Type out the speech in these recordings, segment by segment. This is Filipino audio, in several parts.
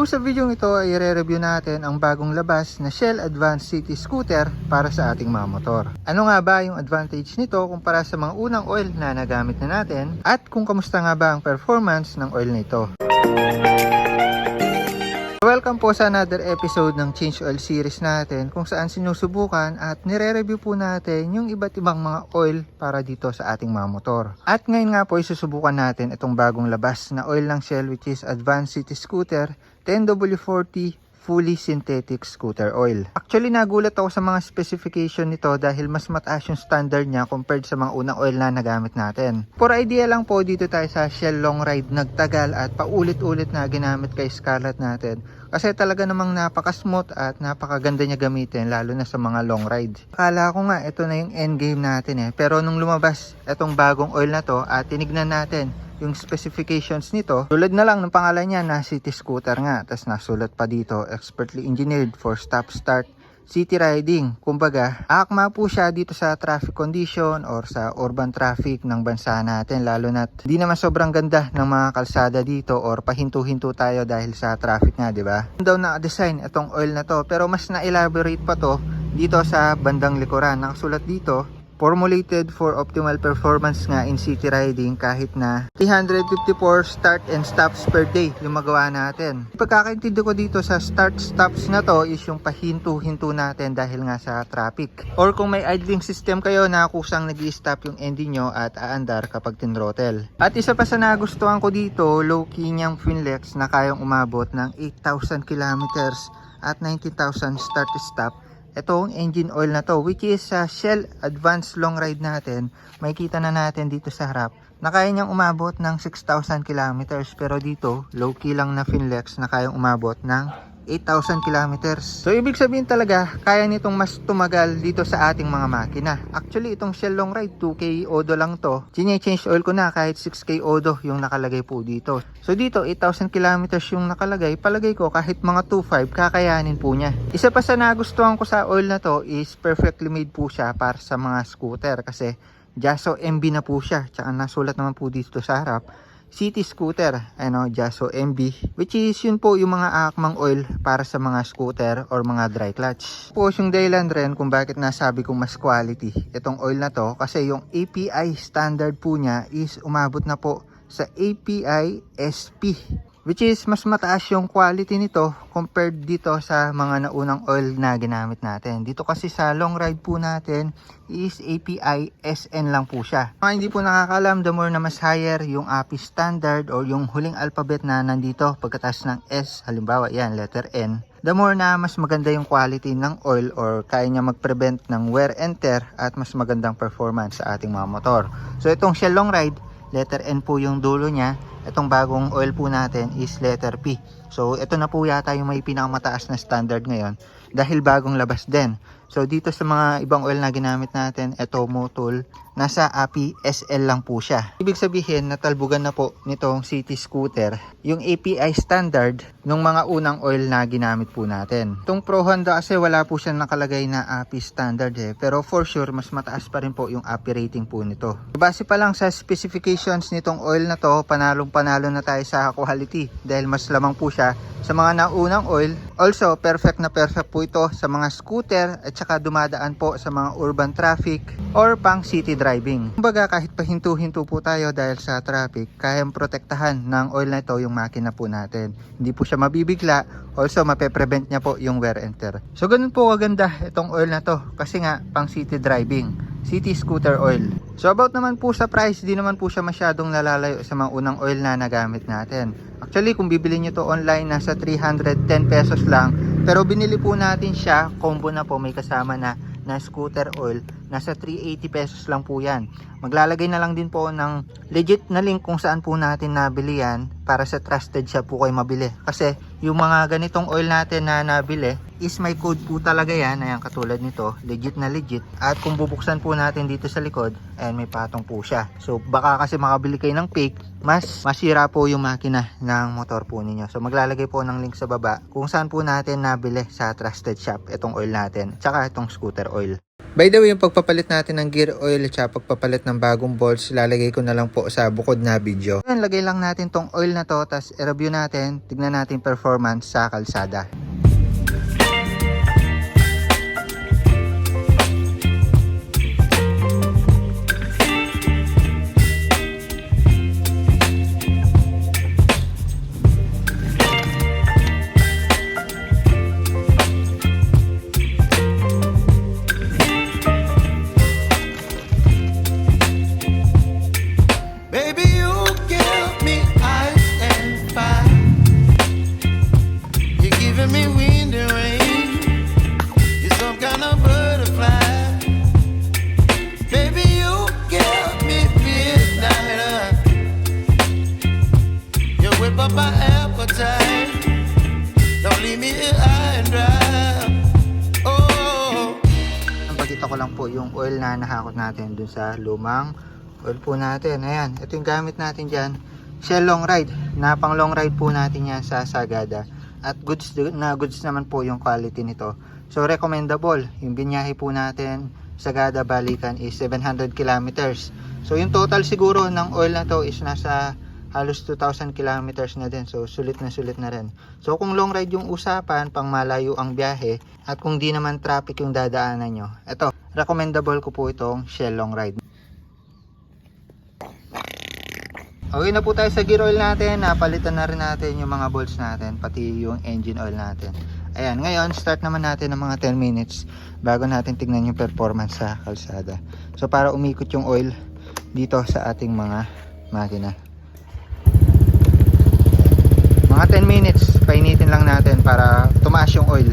Sa video ito ay i-review natin ang bagong labas na Shell Advance City Scooter para sa ating mga motor. Ano nga ba yung advantage nito kumpara sa mga unang oil na nagamit na natin at kung kamusta nga ba ang performance ng oil na ito. Welcome po sa another episode ng Change Oil series natin kung saan sinusubukan at nire-review po natin yung iba't ibang mga oil para dito sa ating mga motor. At ngayon nga po isusubukan natin itong bagong labas na oil ng Shell which is Advanced City Scooter 10W40 fully synthetic scooter oil. Actually nagulat ako sa mga specification nito dahil mas mataas yung standard niya compared sa mga unang oil na nagamit natin. For idea lang po, dito tayo sa Shell Long Ride nagtagal at paulit-ulit na ginamit kay Scarlett natin. Kasi talaga namang napaka-smooth at napakaganda niya gamitin lalo na sa mga long ride. Akala ko nga ito na yung endgame natin pero nung lumabas itong bagong oil na to at tinignan natin yung specifications nito, tulad na lang ng pangalan niya na city scooter nga. Tapos nasulat pa dito, expertly engineered for stop-start city riding. Kumbaga, akma po siya dito sa traffic condition or sa urban traffic ng bansa natin. Lalo na't di naman sobrang ganda ng mga kalsada dito or pahinto-hinto tayo dahil sa traffic nga, di ba? Daw na-design itong oil na to, pero mas na-elaborate pa to dito sa bandang likuran. Nakasulat dito, formulated for optimal performance nga in city riding kahit na 354 start and stops per day yung magawa natin. Pagkakaintindi ko dito sa start stops na to is yung pahinto-hinto natin dahil nga sa traffic. Or kung may idling system kayo na kusang nag-i-stop yung engine nyo at aandar kapag tinrottle. At isa pa sa nagustuhan ko dito, low-key niyang Finlex na kayang umabot ng 8,000 kilometers at 19,000 start-stop. Itong engine oil na to which is sa Shell Advanced Long Ride natin, makikita na natin dito sa harap na kaya niyang umabot ng 6,000 kilometers, pero dito low key lang na Finlex na kayang umabot ng 8,000 kilometers. So ibig sabihin talaga kaya nitong mas tumagal dito sa ating mga makina. Actually itong Shell Long Ride 2K Odo lang to, change oil ko na kahit 6K Odo yung nakalagay po dito. So dito 8,000 kilometers yung nakalagay, palagay ko kahit mga 2.5 kakayanin po niya. Isa pa sa nagustuhan ko sa oil na to is perfectly made po siya para sa mga scooter kasi Jaso MB na po siya. Tsaka nasulat naman po dito sa harap, city scooter, Jaso MB, which is yun po yung mga akmang oil para sa mga scooter or mga dry clutch. Po yung dahilan rin kung bakit nasabi kong mas quality itong oil na to kasi yung API standard po niya is umabot na po sa API SP, which is mas mataas yung quality nito compared dito sa mga naunang oil na ginamit natin. Dito kasi sa long ride po natin is API SN lang po siya. Mga hindi po nakakalam, the more na mas higher yung API standard or yung huling alphabet na nandito pagkatas ng S, halimbawa yan, letter N, the more na mas maganda yung quality ng oil or kaya niya mag-prevent ng wear and tear at mas magandang performance sa ating mga motor. So itong Shell Long Ride, letter N po yung dulo niya. Itong bagong oil po natin is letter P. So ito na po yata yung may pinakamataas na standard ngayon dahil bagong labas din. So dito sa mga ibang oil na ginamit natin, ito Motul, nasa API SL lang po siya. Ibig sabihin natalbugan na po nitong city scooter yung API standard ng mga unang oil na ginamit po natin. Itong Pro Honda kasi wala po siyang nakalagay na API standard pero for sure mas mataas pa rin po yung API rating po nito. Base pa lang sa specifications nitong oil na to, panalo na tayo sa quality dahil mas lamang po siya sa mga naunang oil. Also perfect na perfect po ito sa mga scooter at saka dumadaan po sa mga urban traffic or pang city driving. Kumbaga kahit pahinto-hinto po tayo dahil sa traffic, kayang protektahan ng oil na ito yung makina po natin. Hindi po siya mabibigla, also mape-prevent niya po yung wear and tear. So ganun po kaganda itong oil na to kasi nga pang city driving, city scooter oil. So about naman po sa price, di naman po siya masyadong nalalayo sa mga unang oil na nagamit natin. Actually kung bibili nyo to online, nasa 310 pesos lang, pero binili po natin siya combo na po, may kasama na scooter oil, nasa 380 pesos lang po yan. Maglalagay na lang din po ng legit na link kung saan po natin nabili yan para sa trusted shop po kayo mabili. Kasi yung mga ganitong oil natin na nabili is may code po talaga yan, ayan katulad nito, legit na legit. At kung bubuksan po natin dito sa likod, ayan may patong po siya. So baka kasi makabili kayo ng fake, mas masira po yung makina ng motor po ninyo. So maglalagay po ng link sa baba kung saan po natin nabili sa trusted shop itong oil natin, tsaka itong scooter oil. By the way, yung pagpapalit natin ng gear oil at pagpapalit ng bagong bolts, lalagay ko na lang po sa bukod na video. Yan, lagay lang natin tong oil na to, tapos i-review natin, tignan natin performance sa kalsada. Pagkita ko lang po yung oil na nahakot natin dun sa lumang oil po natin. Ayan, ito yung gamit natin dyan. Shell long ride. Napang long ride po natin yan sa Sagada. At goods naman po yung quality nito. So recommendable. Yung binyahe po natin Sagada balikan is 700 kilometers. So yung total siguro ng oil na to is nasa halos 2,000 kilometers na din. So sulit na rin. So kung long ride yung usapan, pang malayo ang biyahe, at kung di naman traffic yung dadaanan nyo, eto, recommendable ko po itong Shell long ride. Okay na po tayo sa gear oil natin. Napalitan na rin natin yung mga bolts natin, pati yung engine oil natin. Ayan, ngayon start naman natin ng mga 10 minutes bago natin tignan yung performance sa kalsada. So para umikot yung oil dito sa ating mga makina. Mga 10 minutes, painitin lang natin para tumaas yung oil.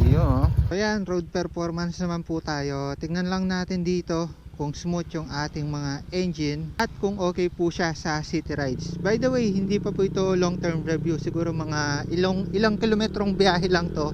Yun. Ayan, road performance naman po tayo. Tingnan lang natin dito kung smooth yung ating mga engine at kung okay po siya sa city rides. By the way, hindi pa po ito long term review. Siguro mga ilang kilometrong biyahe lang to.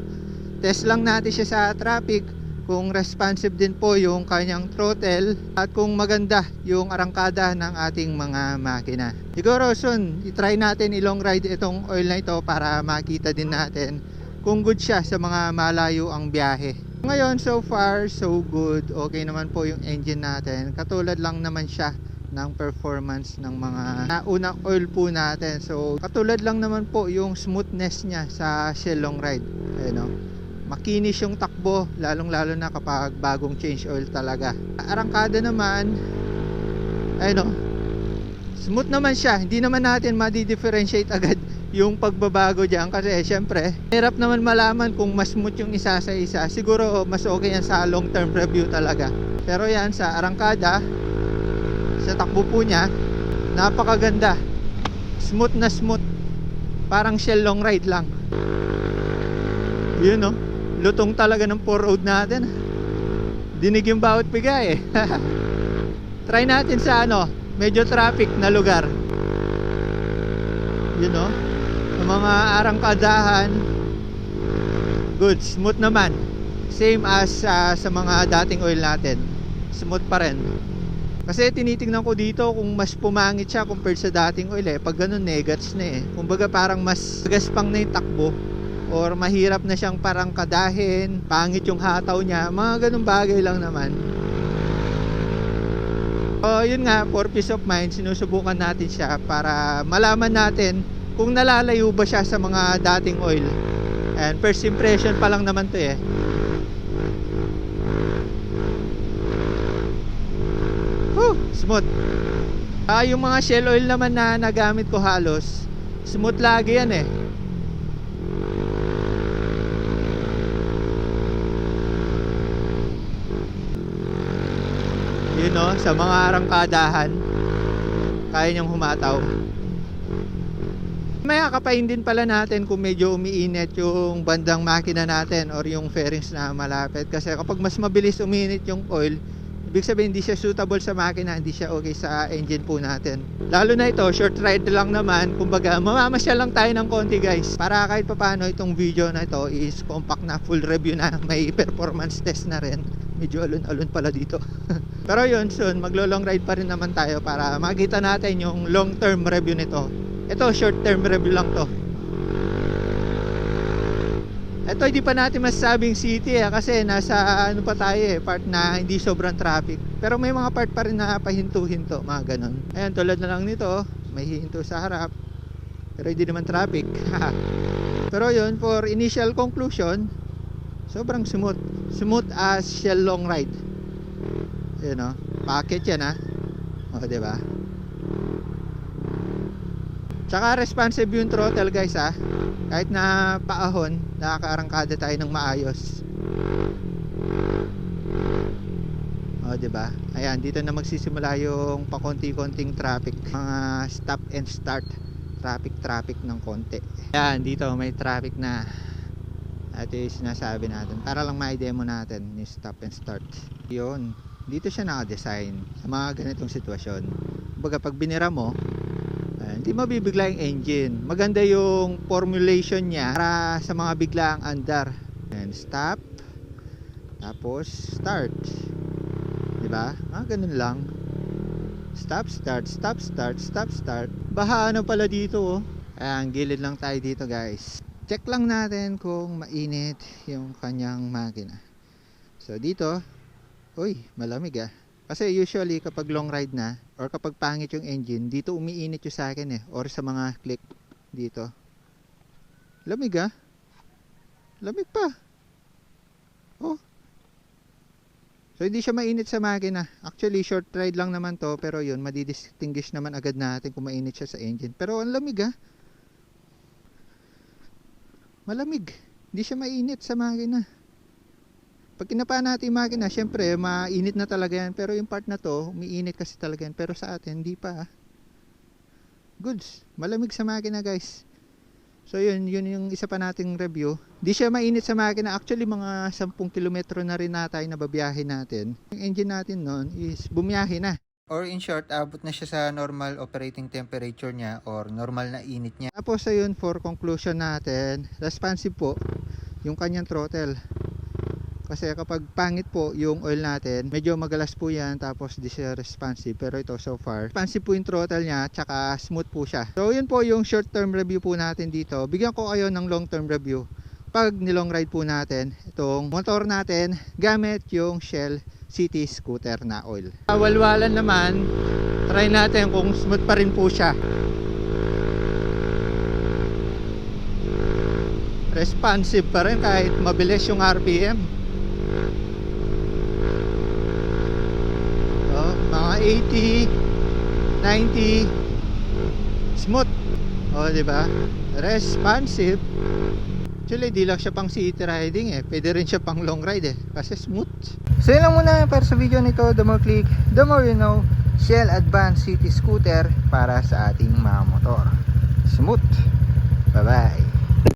Test lang natin siya sa traffic, kung responsive din po yung kanyang throttle, at kung maganda yung arangkada ng ating mga makina. Siguro soon, itry natin i-long ride itong oil na ito para makita din natin kung good siya sa mga malayo ang biyahe. Ngayon, so far, so good. Okay naman po yung engine natin. Katulad lang naman siya ng performance ng mga naunang oil po natin. So, katulad lang naman po yung smoothness niya sa Shell long ride. Ayun o. Makinis yung takbo, lalong-lalo na kapag bagong change oil talaga. Arangkada naman, ayun o. Smooth naman siya. Hindi naman natin ma-differentiate agad yung pagbabago dyan kasi syempre hirap naman malaman kung mas smooth yung isa sa isa. Siguro mas okay yan sa long term review talaga, pero yan sa arangkada, sa takbo po niya, napakaganda, smooth na smooth, parang Shell long ride lang. Yun no, lutong talaga ng 4 road natin, dinig yung bawat pigay eh. Try natin sa medyo traffic na lugar. Yun no, mga arangkadahan, good, smooth naman, same as sa mga dating oil natin, smooth pa rin. Kasi tinitingnan ko dito kung mas pumangit siya compared sa dating oil eh. Pag ganun, negats na eh. Kumbaga parang mas gaspang na yung takbo, or mahirap na siyang parang kadahin, pangit yung hataw niya, mga ganun bagay lang naman. Yun nga, for peace of mind, sinusubukan natin siya para malaman natin kung nalalayo ba siya sa mga dating oil. And first impression pa lang naman to eh. Smooth. Yung mga Shell oil naman na nagamit ko halos, smooth lagi yan eh. Yun no, sa mga arangkadahan, kaya niyang humataw. May kakapain din pala natin kung medyo umiinit yung bandang makina natin or yung fairings na malapit. Kasi kapag mas mabilis umiinit yung oil, ibig sabihin hindi siya suitable sa makina, hindi siya okay sa engine po natin. Lalo na ito, short ride lang naman. Kumbaga, mamamasyal lang tayo ng konti guys. Para kahit papano itong video na ito is compact na, full review na, may performance test na rin. Medyo alon-alon pala dito. Pero yun, soon, maglo-long ride pa rin naman tayo para makita natin yung long-term review nito. Ito, short-term review lang to. Ito hindi pa natin masasabing city kasi nasa ano pa tayo part na hindi sobrang traffic. Pero may mga part pa rin na pahinto-hinto, mga ganon. Ayan, tulad na lang nito, may hihinto sa harap. Pero hindi naman traffic. Pero yun, for initial conclusion, sobrang smooth. Smooth as Shell long ride. Yun o, packet yan o, diba? Tsaka responsive yung throttle guys kahit na paahon, nakakaarangkada tayo ng maayos. O diba? Ayan, dito na magsisimula yung pakonti-konting traffic. Mga stop and start traffic ng konti. Ayan, dito may traffic na. Ito yung sinasabi natin para lang ma-demo natin yung stop and start. Yun, dito siya naka-design sa mga ganitong sitwasyon. Kumbaga pag binira mo, hindi mabibigla yung engine. Maganda yung formulation niya para sa mga biglaang andar. And stop, tapos start, diba? Ganun lang. Stop, start, stop, start, stop, start. Baha ano pala dito Ayan, gilid lang tayo dito guys. Check lang natin kung mainit yung kanyang makina. So dito, uy, malamig kasi usually kapag long ride na or kapag pangit yung engine, dito umiinit yung sa akin or sa mga click dito. Lamig lamig pa. Oh. So hindi siya mainit sa makina. Actually short ride lang naman to, pero yun, madidistinguish naman agad natin kung mainit siya sa engine. Pero ang lamig malamig. Hindi siya mainit sa makina. Pag kinapa natin yung makina, syempre mainit na talaga yan. Pero yung part na to, umiinit kasi talaga yan. Pero sa atin, hindi pa goods, malamig sa makina guys. So yun yung isa pa nating review. Di siya mainit sa makina. Actually mga 10 kilometro na rin na tayo nababiyahe natin. Yung engine natin nun is bumiyahe na. Or in short, abot na siya sa normal operating temperature niya or normal na init niya. Tapos ayun, for conclusion natin, responsive po yung kanyang throttle. Kasi kapag pangit po yung oil natin, medyo magalas po yan, tapos di siya responsive. Pero ito so far, responsive po yung throttle niya, tsaka smooth po siya. So yun po yung short term review po natin dito. Bigyan ko kayo ng long term review pag nilong ride po natin itong motor natin gamit yung Shell City Scooter na oil. Walwalan naman, try natin kung smooth pa rin po siya. Responsive pa rin kahit mabilis yung RPM. Mga 80, 90, smooth. Diba? Responsive. Actually, di lang siya pang city riding pwede rin siya pang long ride kasi smooth. So yun lang muna para sa video nito. The more click, the more you know. Shell Advanced City Scooter para sa ating mga motor. Smooth. Bye bye.